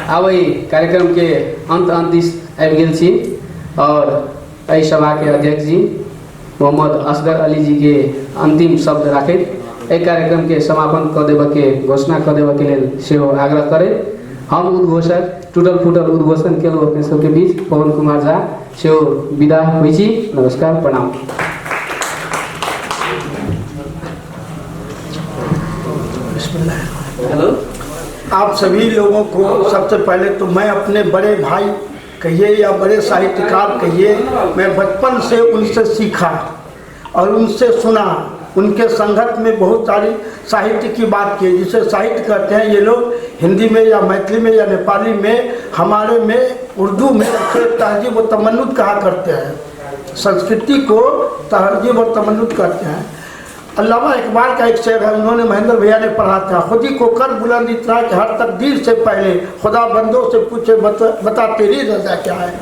अब कार्यक्रम के अंत दिस आबि गेल छी और एहि सभा के अध्यक्ष जी मोहम्मद असगर अली जी के अंतिम शब्द राखैत एहि कार्यक्रम के समापन कऽ देबऽ के घोषणा कऽ देबऽ के लेल सेहो आग्रह करे। हम उद्घोषक टूटल फूटल उद्घोषण केलहुँ अपने सबके बीच पवन कुमार झा सेहो विदा होइ छी। नमस्कार, प्रणाम। हेलो, आप सभी लोगों को सबसे पहले तो मैं अपने बड़े भाई कहिए या बड़े साहित्यकार कहिए, मैं बचपन से उनसे सीखा और उनसे सुना। उनके संगत में बहुत सारी साहित्य की बात की, जिसे साहित्य कहते हैं ये लोग हिंदी में या मैथिली में या नेपाली में, हमारे में उर्दू में तहजीब व तमन्नुत कहा करते हैं। संस्कृति को तहजीब और तमन्नुत कहते हैं। अल्लामा इकबाल का एक शेर है, उन्होंने महेंद्र भैया ने पढ़ा था, खुदी को कर बुलंद इतना कि हर तकदीर से पहले खुदा बंदों से पूछे बता तेरी रजा क्या है।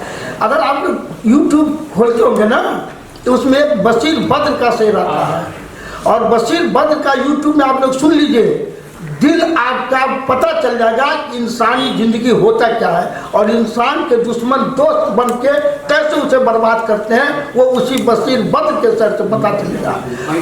अगर आप यूट्यूब खोलते होंगे ना तो उसमें एक बशीर बद्र का शेर आता है और बशीर बद्र का यूट्यूब में आप लोग सुन लीजिए, दिल आपका पता चल जाएगा कि इंसानी जिंदगी होता क्या है और इंसान के दुश्मन दोस्त बन के कैसे उसे बर्बाद करते हैं, वो उसी बशीर बद्र के सर से पता चलेगा।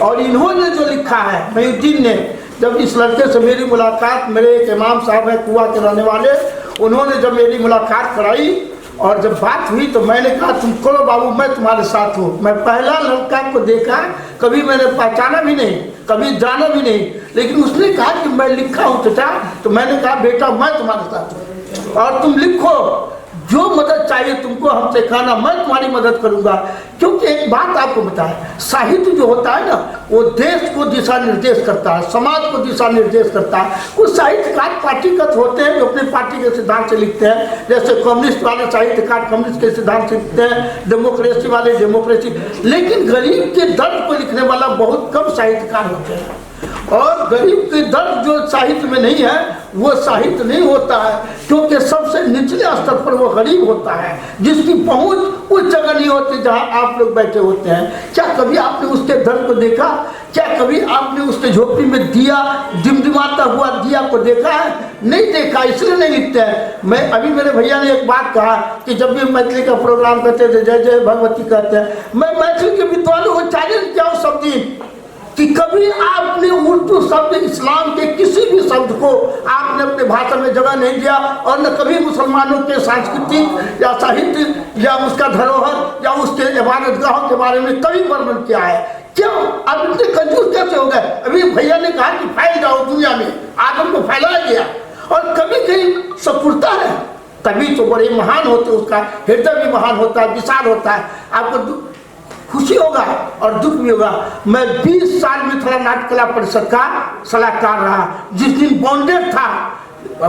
और इन्होंने जो लिखा है, महीउद्दीन ने, जब इस लड़के से मेरी मुलाकात, मेरे एक इमाम साहब है कुआ के रहने वाले, उन्होंने जब मेरी मुलाकात कराई और जब बात हुई तो मैंने कहा तुम करो बाबू, मैं तुम्हारे साथ हूँ। मैं पहला लड़का को देखा, कभी मैंने पहचाना भी नहीं, कभी जाना भी नहीं, लेकिन उसने कहा कि मैं लिखा हूँ चाचा। तो मैंने कहा बेटा मैं तुम्हारे साथ हूँ और तुम लिखो, जो मदद चाहिए तुमको हमसे कहना, मैं तुम्हारी मदद करूंगा। क्योंकि एक बात आपको बताएं, साहित्य जो होता है ना वो देश को दिशा निर्देश करता है, समाज को दिशा निर्देश करता है। कुछ साहित्यकार पार्टीगत होते हैं जो अपनी पार्टी के सिद्धांत से लिखते हैं, जैसे कम्युनिस्ट वाले साहित्यकार कम्युनिस्ट के सिद्धांत से लिखते हैं, डेमोक्रेसी वाले डेमोक्रेसी, लेकिन गरीब के दर्द को लिखने वाला बहुत कम साहित्यकार होते हैं। और गरीब के दर्द जो साहित्य में नहीं है वो साहित्य नहीं होता है, क्योंकि सबसे निचले स्तर पर वो गरीब होता है जिसकी पहुंच उस जगह नहीं होती जहां आप लोग बैठे होते हैं। क्या कभी आपने उसके दर्द को देखा? क्या कभी आपने उसके झोपड़ी में दिया, डिमडिमाता हुआ दिया को देखा है? नहीं देखा, इसलिए नहीं लिखते हैं। मैं अभी मेरे भैया ने एक बात कहा कि जब भी मैथिली का प्रोग्राम करते थे, जय जय भगवती कहते हैं, मैं मैथिली के विद्वानों को चैलेंज किया उस सब दिन कि कभी आपने उर्दू शब्द, इस्लाम के किसी भी शब्द को आपने अपने भाषा में जगह नहीं दिया और न कभी मुसलमानों के सांस्कृतिक या साहित्य या उसका धरोहर या उसके इबादतगाहों के बारे में कभी वर्णन किया है। क्यों? अब इतने कंजूस कैसे हो गए? अभी भैया ने कहा कि फैल जाओ दुनिया में, आदम को फैलाया गया और कभी कहीं सपुरता है, तभी तो बड़े महान होते, उसका हृदय भी महान होता है, विशाल होता है। आपको खुशी होगा और दुख भी होगा। मैं 20 साल मिथिला नाट्य कला परिषद का सलाहकार रहा। जिस दिन बॉन्डेड था,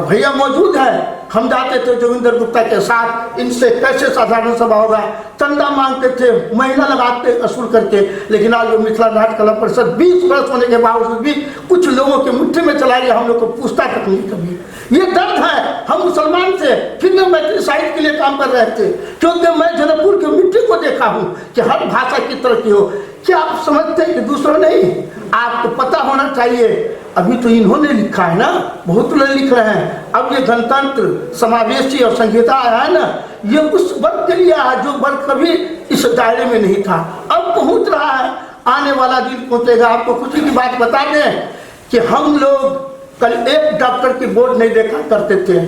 भैया मौजूद है, हम जाते थे जोगिंदर गुप्ता के साथ, इनसे कैसे साधारण सभा होगा, चंदा मांगते थे, महीना लगाते असूल करके। लेकिन आज वो मिथिला नाट्य कला परिषद 20 वर्ष होने के बावजूद भी कुछ लोगों के मुट्ठी में चला गया, हम लोग को पूछता तक नहीं कभी। ये दर्द है। हम मुसलमान थे, फिर मैं मैथिली साहित्य के लिए काम कर रहे थे, क्योंकि मैं जनकपुर की मिट्टी को देखा हूँ कि हर भाषा की तरक्की हो। क्या आप समझते हैं कि दूसरों नहीं? आपको पता होना चाहिए। अभी तो इन्होंने लिखा है ना, बहुत लोग लिख रहे हैं। अब ये गणतंत्र, समावेशी और संहिता आया है ना, ये उस वर्ग के लिए है जो वर्ग कभी इस दायरे में नहीं था, अब पहुंच रहा है। आने वाला दिन पहुंचेगा। आपको खुशी की बात बता दें कि हम लोग कल एक डॉक्टर की बोर्ड नहीं देखा करते थे,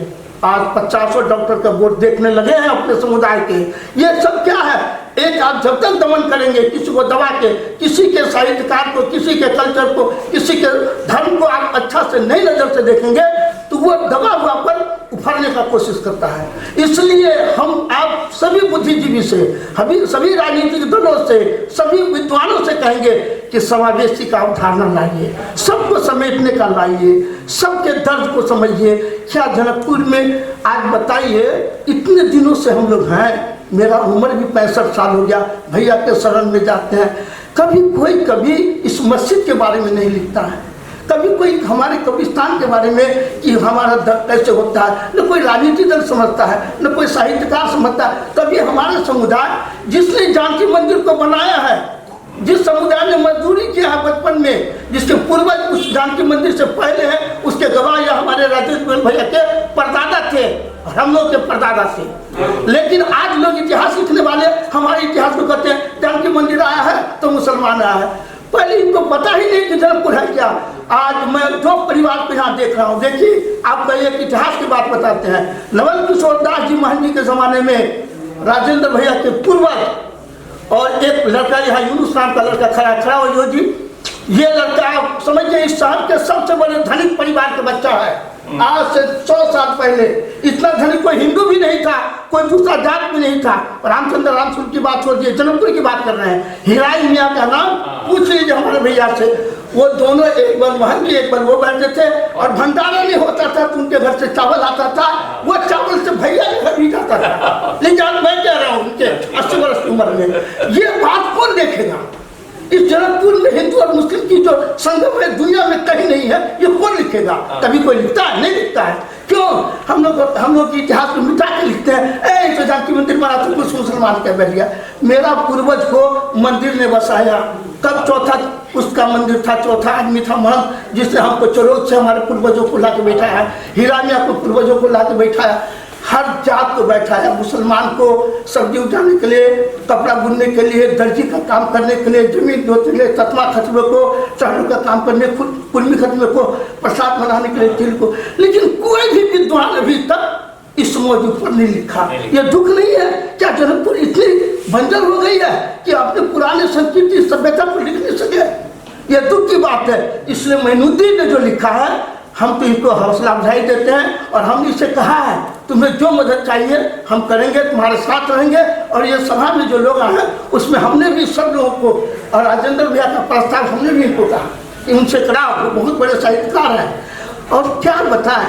आज 50 डॉक्टर का बोर्ड देखने लगे हैं अपने समुदाय के। ये सब क्या है? एक आप जब तक दमन करेंगे, किसी को दबा के, किसी के साहित्यकार को, किसी के कल्चर को, किसी के धर्म को आप अच्छा से नई नजर से देखेंगे तो वो दबा हुआ पर उफाड़ने का कोशिश करता है। इसलिए हम आप सभी बुद्धिजीवी से, सभी राजनीतिक दलों से, सभी विद्वानों से कहेंगे कि समावेशी का अवधारणा लाइए, सबको समेटने का लाइए, सबके दर्द को समझिए। क्या जनकपुर में आज बताइए, इतने दिनों से हम लोग हैं, मेरा उम्र भी 65 साल हो गया, भैया के शरण में जाते हैं, कभी इस मस्जिद के बारे में नहीं लिखता है, कभी कोई हमारे कब्रिस्तान के बारे में कि हमारा दर्द कैसे होता है, न कोई राजनीतिक दल समझता है, न कोई साहित्यकार समझता है। कभी हमारे समुदाय जिसने जानकी मंदिर को बनाया है, जिस समुदाय ने मजदूरी किया है बचपन में, जिसके पूर्वज उस जानकी मंदिर से पहले है, उसके गवाह या हमारे राजेश भैया के परदादा थे। हम लोग के परदादा से। लेकिन आज लोग इतिहास लिखने वाले हमारे इतिहास को कहते हैं जानकी मंदिर आया है तो मुसलमान आया है। पहले इनको पता ही नहीं कि जनकपुर है क्या। आज मैं जो परिवार को यहाँ देख रहा हूँ, देखिए आपको एक इतिहास की बात बताते हैं। नवल किशोर दास जी महंती के ज़माने में राजेंद्र भैया के पूर्वज और एक लड़का यहाँ यूनुस नाम का लड़का खड़ा हो जी, ये लड़का आप समझिए इस शहर के सबसे बड़े धनिक परिवार का बच्चा है। आज से 100 साल पहले इतना धनिक कोई हिंदू भी नहीं था, कोई दूसरा जात भी नहीं था। रामचंद्र रामसूर की बात छोड़ दिए, जनकपुर की बात कर रहे हैं। हिराई मियाँ का नाम पूछ लीजिए हमारे भैया से, वो दोनों एक बार महंगी एक बार वो बैठते थे और भंडारा नहीं होता था तो उनके घर से चावल आता था, वो चावल से भैया के घर भी जाता था। लेकिन आज मैं कह रहा हूँ उनके 80 वर्ष की उम्र में, ये बात कौन देखेगा? इस जनकपुर में हिंदू और मुस्लिम की जो संगम है दुनिया में कहीं नहीं है, ये कौन लिखेगा? कभी कोई लिखता है? नहीं लिखता है। क्यों? हम लोग के इतिहास को मिटा के लिखते हैं। तो जानकी मंदिर बना तो कुछ मुसलमान कह बैठ गया। मेरा पूर्वज को मंदिर ने बसाया, कब चौथा उसका मंदिर था, चौथा आदमी था महंत, जिसने हमको चरोग से हमारे पूर्वजों को ला के बैठाया, हिरानिया को पूर्वजों को ला के बैठाया, हर जात को बैठाया। मुसलमान को सब्जी उठाने के लिए, कपड़ा बुनने के लिए, दर्जी का काम करने के लिए, जमीन जोतने के लिए, तत्मा खतबे को, चढ़ने का काम करने, कुर्मी खतबे को, प्रसाद बनाने के लिए तिल को। लेकिन कोई भी विद्वान अभी तक इस मौजू पर नहीं लिखा। ये दुख नहीं है क्या जनकपुर इतनी बंजर हो गई है कि अपने पुराने संस्कृति सभ्यता को लिख नहीं सके? ये दुख की बात है। इसलिए मोइनुद्दीन ने जो लिखा है हम तो इनको हौसला अफजाई देते हैं और हमने इसे कहा है तुम्हें जो मदद चाहिए हम करेंगे, तुम्हारे साथ रहेंगे। और ये सभा में जो लोग आए उसमें हमने भी सब लोगों को, और राजेंद्र भैया का प्रस्ताव हमने भी इनको कहा कि उनसे कराओ, वो बहुत बड़े साहित्यकार हैं। और क्या बताएं,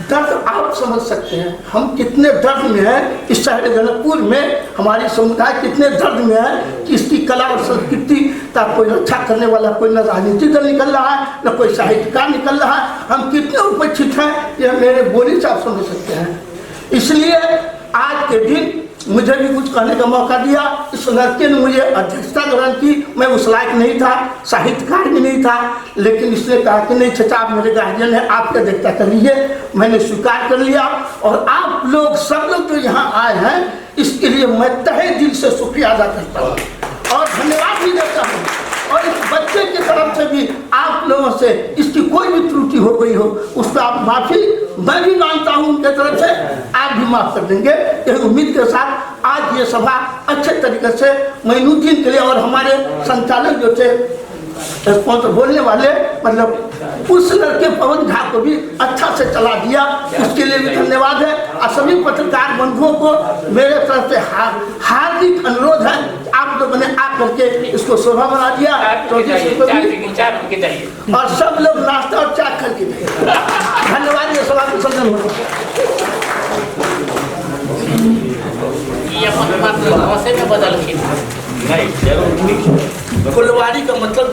दर्द आप समझ सकते हैं हम कितने दर्द में हैं। इस शहर जनकपुर में हमारी समुदाय कितने दर्द में है कि इसकी कला और संस्कृति का कोई रक्षा करने वाला कोई न राजनीतिक दल निकल रहा है, न कोई साहित्यकार निकल रहा है। हम कितने उपेक्षित हैं ये मेरे बोली से आप समझ सकते हैं। इसलिए आज के दिन मुझे भी कुछ कहने का मौका दिया। इस लड़के ने मुझे अध्यक्षता ग्रहण की, मैं उस लायक नहीं था, साहित्यकार भी नहीं था, लेकिन इसने कहा कि नहीं चचा आप मेरे गार्जियन हैं, आपकी अध्यक्षता कर लीजिए। मैंने स्वीकार कर लिया। और आप लोग सब लोग जो यहाँ आए हैं इसके लिए मैं तहे दिल से शुक्रिया अदा करता हूँ और धन्यवाद भी देता हूँ। और इस बच्चे की तरफ से भी आप लोगों से इसकी कोई भी त्रुटि हो गई हो उसका आप माफ़ी मैं भी मांगता हूँ उनके तरफ से, आप भी माफ़ कर देंगे। यही उम्मीद के साथ आज ये सभा अच्छे तरीके से मोइनुद्दीन के लिए और हमारे संचालक जो थे स्पॉन्सर बोलने वाले, मतलब उस लड़के पवन झा को भी अच्छा से चला दिया, उसके लिए भी धन्यवाद है। और सभी पत्रकार बंधुओं को मेरे तरफ से हार्दिक अनुरोध है, आप लोगों ने आकर के इसको शोभा बना दिया। और सब लोग नाश्ता और चाय खा के धन्यवाद। ये सभा को संपन्न हो फुलवारी का मतलब